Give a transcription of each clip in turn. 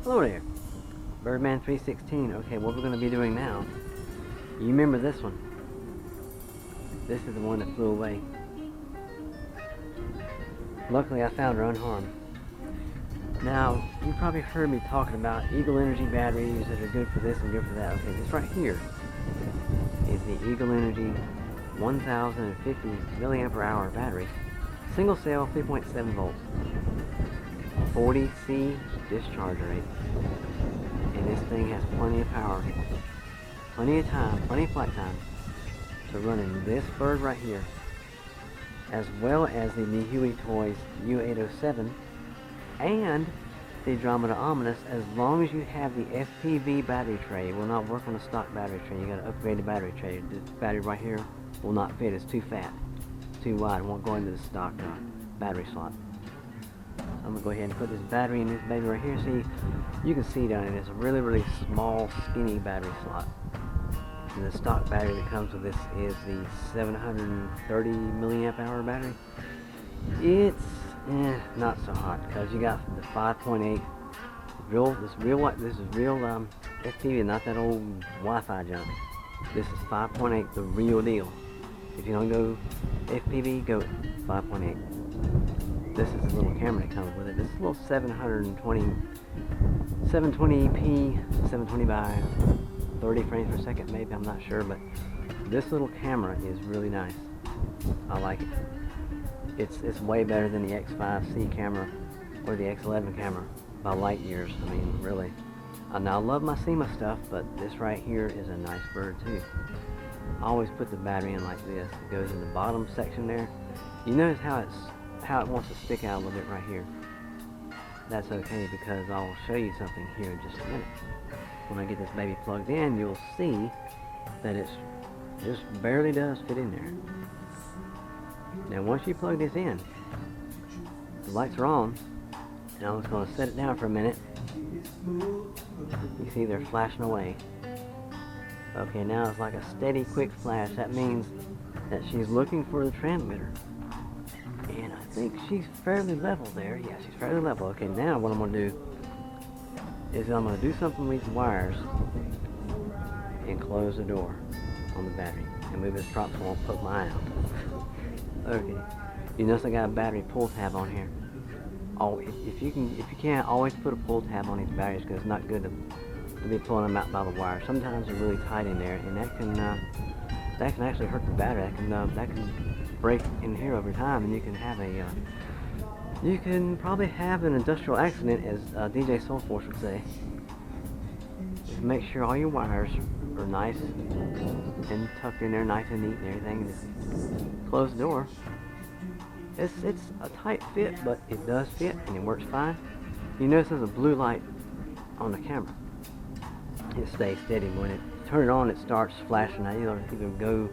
Hello there, Birdman 316. Okay, what we're going to be doing now, you remember this one. This is the one that flew away. Luckily I found her unharmed. Now, you probably heard me talking about Eagle Energy batteries that are good for this and good for that. Okay, this right here is the Eagle Energy 1050 milliamp hour battery. Single cell, 3.7 volts. 40C discharge rate. And this thing has plenty of power. Plenty of time, plenty of flight time to run in this bird right here, as well as the wltoys U807 and the Andromeda Ominous, as long as you have the FPV battery tray. It will not work on a stock battery tray. You got to upgrade the battery tray. This battery right here will not fit. It's too fat, too wide. It won't go into the stock battery slot. I'm gonna go ahead and put this battery in this baby right here. See, you can see down it. It's a really, really small, skinny battery slot. And the stock battery that comes with this is the 730 milliamp hour battery. It's not so hot because you got the 5.8 this is real FPV, not that old Wi-Fi junk. This is 5.8, the real deal. If you don't go FPV, go 5.8. This is the little camera that comes with it. This is a little 720p, 720 by 30 frames per second, maybe, I'm not sure, but this little camera is really nice. I like it. It's way better than the X5C camera or the X11 camera by light years. I mean, really. Now, I love my SEMA stuff, but this right here is a nice bird too. I always put the battery in like this. It goes in the bottom section there. You notice how it wants to stick out a little bit right here. That's okay, because I'll show you something here in just a minute. When I get this baby plugged in, you'll see that it's just barely does fit in there. Now once you plug this in, the lights are on, and I'm just going to set it down for a minute. You see they're flashing away. Okay, now it's like a steady, quick flash. That means that she's looking for the transmitter. And I think she's fairly level there. Yeah, she's fairly level. Okay, now what I'm going to do is I'm going to do something with these wires and close the door on the battery and move this prop so I won't poke my eye out. Okay, you notice I got a battery pull tab on here. Oh, if you can, always put a pull tab on these batteries, because it's not good to be pulling them out by the wire. Sometimes they're really tight in there, and that can actually hurt the battery. That can break in here over time, and you can have you can probably have an industrial accident, as DJ Soulforce would say. Just make sure all your wires are nice and tucked in there, nice and neat and everything. Just close the door. It's a tight fit, but it does fit and it works fine. You notice there's a blue light on the camera. It stays steady. When it turn it on, it starts flashing. Now either go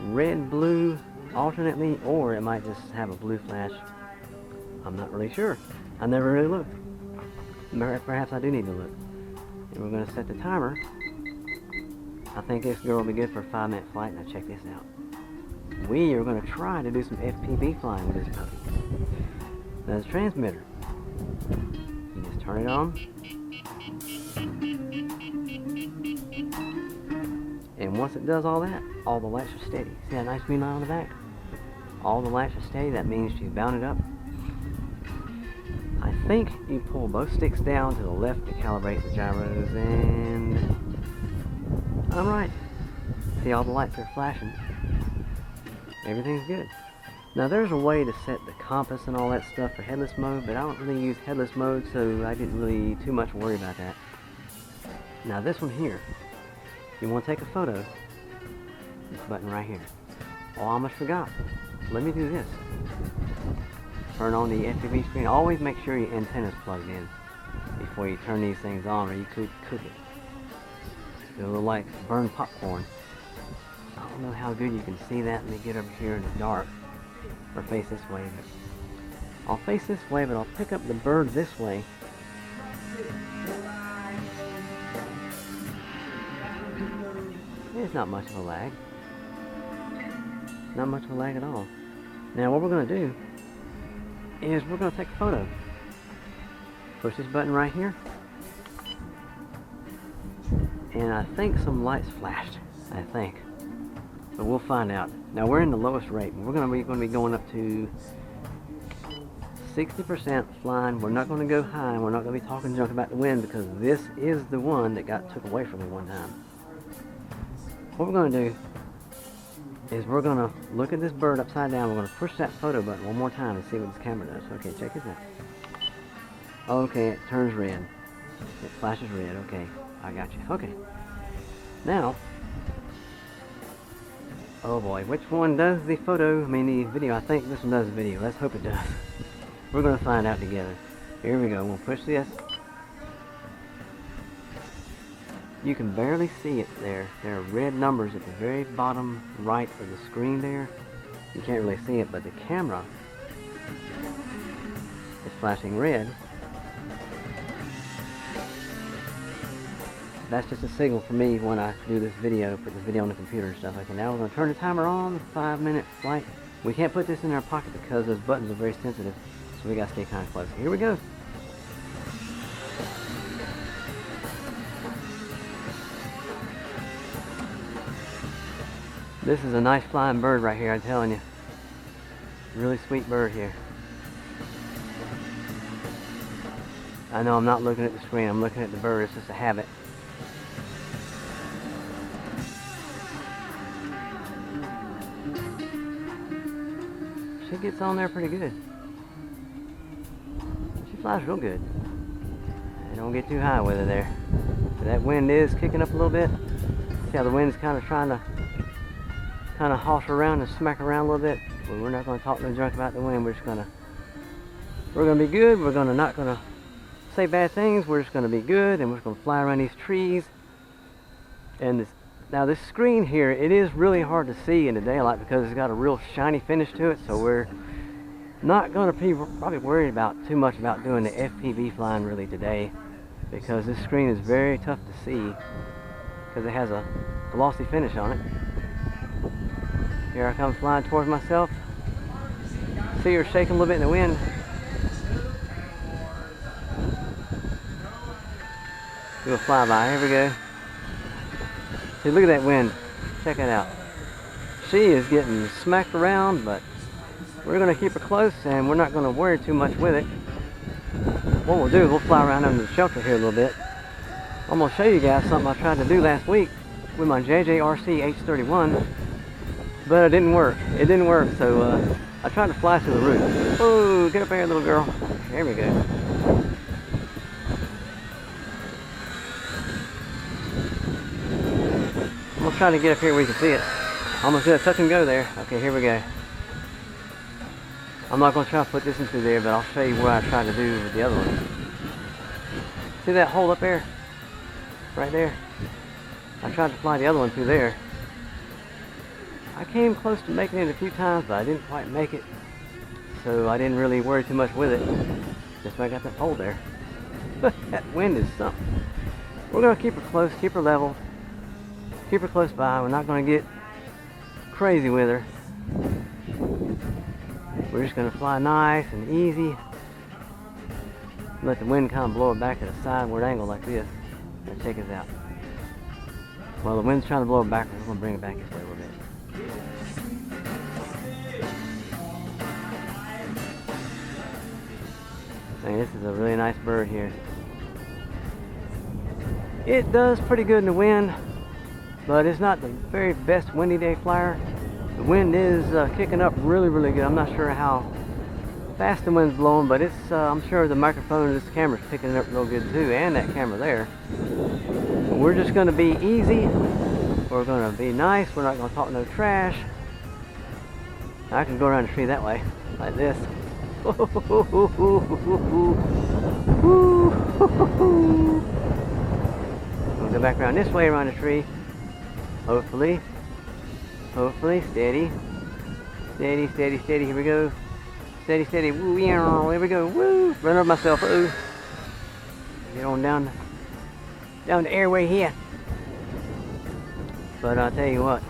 red, blue alternately, or it might just have a blue flash. I'm not really sure. I never really looked. Perhaps I do need to look. And we're going to set the timer. I think this girl will be good for a 5-minute flight. Now check this out. We are going to try to do some FPV flying with this puppy. Now the transmitter. You just turn it on. And once it does all that, all the lights are steady. See that nice green line on the back? All the lights are steady. That means she's bounded up. I think you pull both sticks down to the left to calibrate the gyros, and I'm right. See, all the lights are flashing. Everything's good. Now there's a way to set the compass and all that stuff for headless mode, but I don't really use headless mode, so I didn't really too much worry about that. Now this one here, you want to take a photo, this button right here. Oh, I almost forgot. Let me do this. Turn on the FPV screen. Always make sure your antenna's plugged in before you turn these things on, or you could cook it. It'll look like burned popcorn. I don't know how good you can see that. Let me get over here in the dark, or face this way. But I'll face this way, but I'll pick up the bird this way. There's not much of a lag. Not much of a lag at all. Now what we're going to do is we're going to take a photo. Push this button right here. and I think some lights flashed, I think. But we'll find out. Now we're in the lowest rate. We're going to be going up to 60% flying. We're not going to go high. We're not going to be talking junk about the wind because this is the one that got took away from me one time. What we're going to do is we're going to look at this bird upside down. We're going to push that photo button one more time and see what this camera does. Okay, check this out. Okay, it turns red. It flashes red. Okay, I got you. Okay. Now, oh boy, which one does the photo, the video? I think this one does the video. Let's hope it does. We're going to find out together. Here we go. We'll push this. You can barely see it there. There are red numbers at the very bottom right of the screen there. You can't really see it, but the camera is flashing red. That's just a signal for me when I do this video, put this video on the computer and stuff. Okay, now we're going to turn the timer on, 5-minute flight. We can't put this in our pocket because those buttons are very sensitive, so we got to stay kind of close. Here we go. This is a nice flying bird right here, I'm telling you. Really sweet bird here. I know I'm not looking at the screen, I'm looking at the bird. It's just a habit. She gets on there pretty good. She flies real good. I don't get too high with her there. That wind is kicking up a little bit. See how the wind's kind of trying to hoss around and smack around a little bit. But we're not going to talk no junk about the wind. We're gonna be good. We're not gonna say bad things. We're just gonna be good, and we're just gonna fly around these trees. And now this screen here, it is really hard to see in the daylight because it's got a real shiny finish to it. So we're not going to be probably worried too much about doing the FPV flying really today, because this screen is very tough to see because it has a glossy finish on it. Here I come flying towards myself. See her shaking a little bit in the wind. Do a flyby. Here we go. See, look at that wind. Check it out. She is getting smacked around, but we're going to keep her close and we're not going to worry too much with it. What we'll do is we'll fly around under the shelter here a little bit. I'm going to show you guys something I tried to do last week with my JJRC H31, but it didn't work. It didn't work, so I tried to fly through the roof. Oh, get up here, little girl. There we go. I'm going to try to get up here where you can see it. Almost did a touch and go there. Okay, here we go. I'm not going to try to put this into there, but I'll show you what I tried to do with the other one. See that hole up there? Right there? I tried to fly the other one through there. I came close to making it a few times, but I didn't quite make it. So I didn't really worry too much with it. Just when I got that hole there. But that wind is something. We're going to keep her close, keep her level. Keep her close by. We're not going to get crazy with her. We're just going to fly nice and easy. Let the wind kind of blow it back at a sideward angle like this. Now check this out. Well, the wind's trying to blow it backwards. We're going to bring it back this way a little bit. Man, this is a really nice bird here. It does pretty good in the wind, but it's not the very best windy day flyer. The wind is kicking up really, really good. I'm not sure how fast the wind's blowing, but it's I'm sure the microphone of this camera's picking it up real good too, and that camera there. But we're just going to be easy. We're going to be nice. We're not going to talk no trash. I can go around the tree that way, like this. We'll go back around this way around the tree. Hopefully. Hopefully, steady. Steady, steady, steady, here we go. Steady, steady, woo, yeah, here we go, woo. Run over myself, ooh. Get on down the airway here. But I'll tell you what,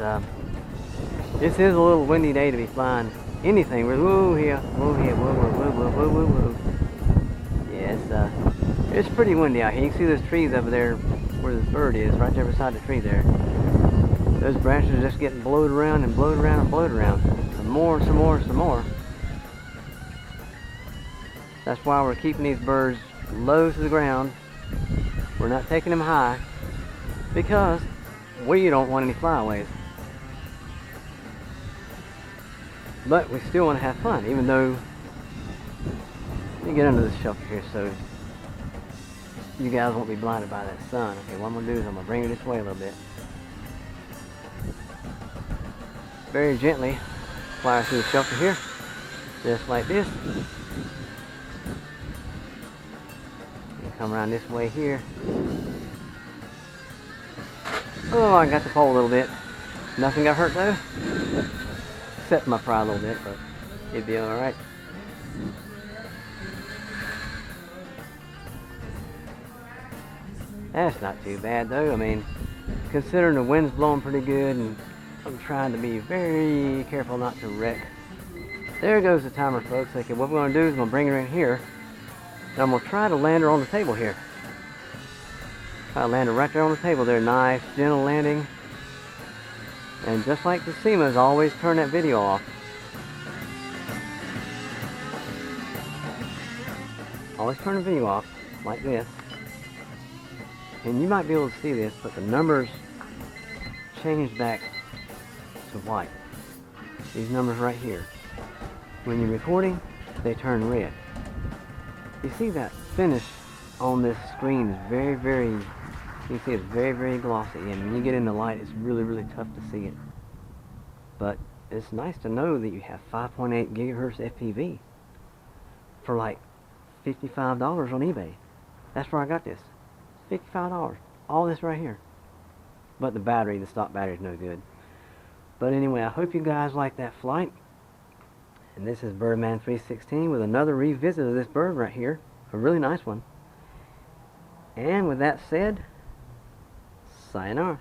this is a little windy day to be flying anything. We're woo here, woo here, woo, woo, woo, woo, woo, woo, woo. Yeah, it's pretty windy out here. You can see those trees over there where this bird is, right there beside the tree there. Those branches are just getting blowed around and blowed around and blowed around. Some more, some more, some more. That's why we're keeping these birds low to the ground. We're not taking them high because we don't want any flyaways. But we still want to have fun, even though... Let me get under this shelter here so you guys won't be blinded by that sun. Okay, what I'm going to do is I'm going to bring her this way a little bit. Very gently fly her through the shelter here, just like this. Come around this way here. Oh, I got the pole a little bit. Nothing got hurt though. Except my pride a little bit, but it'd be alright. That's not too bad though. I mean, considering the wind's blowing pretty good and I'm trying to be very careful not to wreck. There goes the timer, folks. Okay, what we're going to do is I'm going to bring her in here and I'm going to try to land her on the table here. Try to land her right there on the table there. Nice, gentle landing. And just like the SEMAs, always turn that video off. Always turn the video off, like this. And you might be able to see this, but the numbers change back to white. These numbers right here. When you're recording, they turn red. You see that finish on this screen is very, very, you can see it's very, very glossy, and when you get in the light, it's really, really tough to see it. But it's nice to know that you have 5.8 gigahertz FPV for like $55 on eBay. That's where I got this. $55. All this right here. But the battery, the stock battery is no good. But anyway, I hope you guys like that flight. And this is Birdman 316 with another revisit of this bird right here. A really nice one. And with that said, sayonara.